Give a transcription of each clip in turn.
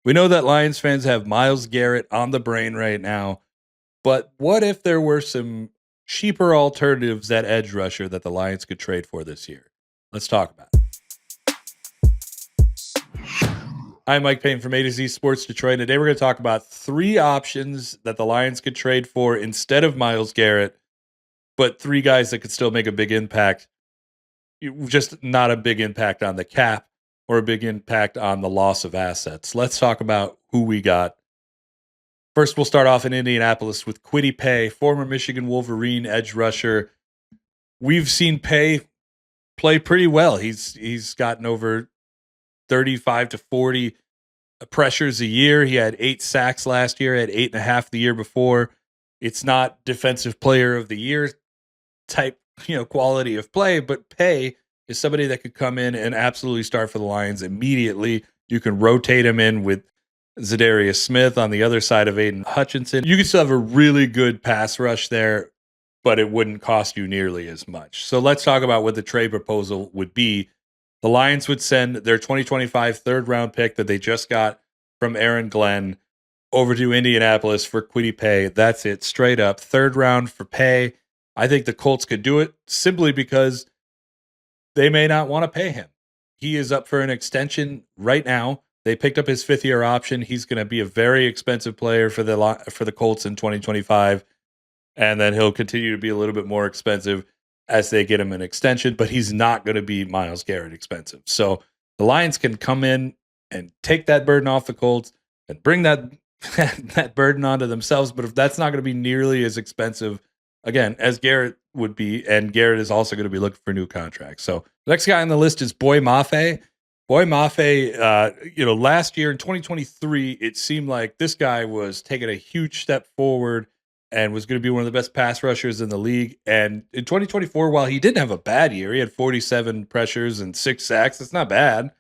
We know that Lions fans have Myles Garrett on the brain right now, but what if there were some cheaper alternatives at edge rusher that the Lions could trade for this year? Let's talk about it. I'm Mike Payton from A to Z Sports Detroit. Today we're going to talk about three options that the Lions could trade for instead of Myles Garrett, but three guys that could still make a big impact. Just not a big impact on the cap or a big impact on the loss of assets. Let's talk about who we got. First, we'll start off in Indianapolis with Kwity Paye, former Michigan Wolverine edge rusher. We've seen Paye play pretty well. He's gotten over 35 to 40 pressures a year. He had 8 sacks last year, had 8.5 the year before. It's not defensive player of the year type, quality of play, but Paye is somebody that could come in and absolutely start for the Lions immediately. You can rotate him in with Zadarius Smith on the other side of Aiden Hutchinson. You can still have a really good pass rush there, but it wouldn't cost you nearly as much. So let's talk about what the trade proposal would be. The Lions would send their 2025 third-round pick that they just got from Aaron Glenn over to Indianapolis for Kwity Paye. That's it, straight up. Third round for Paye. I think the Colts could do it simply because they may not want to pay him. He is up for an extension right now. They picked up his 5th-year option. He's going to be a very expensive player for the Colts in 2025, and then he'll continue to be a little bit more expensive as they get him an extension, but he's not going to be Myles Garrett expensive. So the Lions can come in and take that burden off the Colts and bring that that burden onto themselves, but if that's not going to be nearly as expensive, again, as Garrett would be, and Garrett is also going to be looking for a new contract. So the next guy on the list is Boye Mafe. Boye Mafe, last year in 2023, it seemed like this guy was taking a huge step forward and was going to be one of the best pass rushers in the league. And in 2024, while he didn't have a bad year, he had 47 pressures and 6 sacks. That's not bad.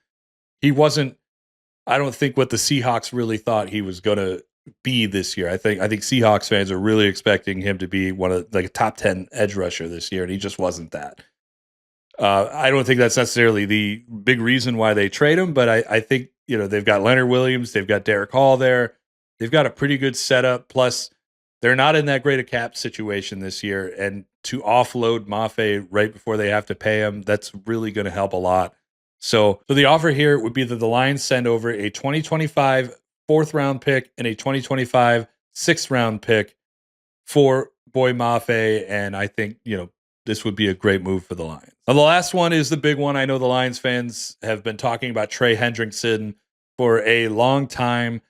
He wasn't, I don't think, what the Seahawks really thought he was going to be this year. I think Seahawks fans are really expecting him to be one of a top 10 edge rusher this year, and he just wasn't that. I don't think that's necessarily the big reason why they trade him, but I think they've got Leonard Williams, they've got Derek Hall there, they've got a pretty good setup. Plus, they're not in that great a cap situation this year, and to offload Mafe right before they have to pay him, that's really going to help a lot. So the offer here would be that the Lions send over a 2025 4th-round pick and a 2025 6th-round pick for Boye Mafe, and I think this would be a great move for the Lions. Now, the last one is the big one. I know the Lions fans have been talking about Trey Hendrickson for a long time,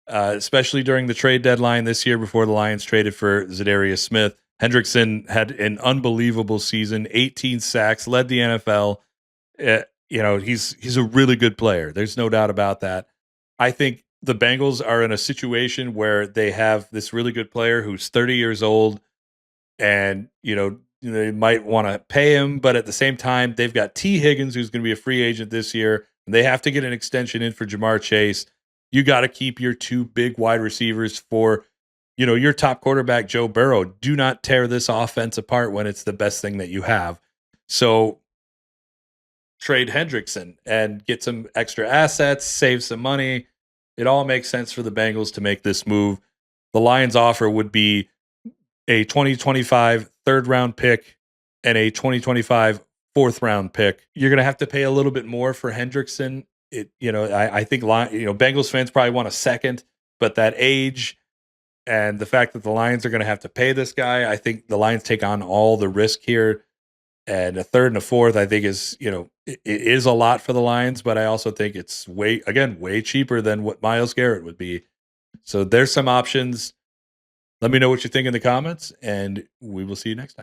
especially during the trade deadline this year before the Lions traded for Zadarius Smith. Hendrickson had an unbelievable season, 18 sacks, led the NFL. He's a really good player. There's no doubt about that. I think the Bengals are in a situation where they have this really good player who's 30 years old, and they might want to pay him, but at the same time, they've got T. Higgins, who's going to be a free agent this year, and they have to get an extension in for Jamar Chase. You got to keep your 2 big wide receivers for, your top quarterback, Joe Burrow. Do not tear this offense apart when it's the best thing that you have. So trade Hendrickson and get some extra assets, save some money. It all makes sense for the Bengals to make this move. The Lions offer would be a 2025 3rd-round pick and a 2025 4th-round pick. You're going to have to pay a little bit more for Hendrickson. I think Bengals fans probably want a 2nd, but that age and the fact that the Lions are going to have to pay this guy, I think the Lions take on all the risk here. And a 3rd and a 4th, I think it is a lot for the Lions, but I also think it's way cheaper than what Myles Garrett would be. So there's some options. Let me know what you think in the comments, and we will see you next time.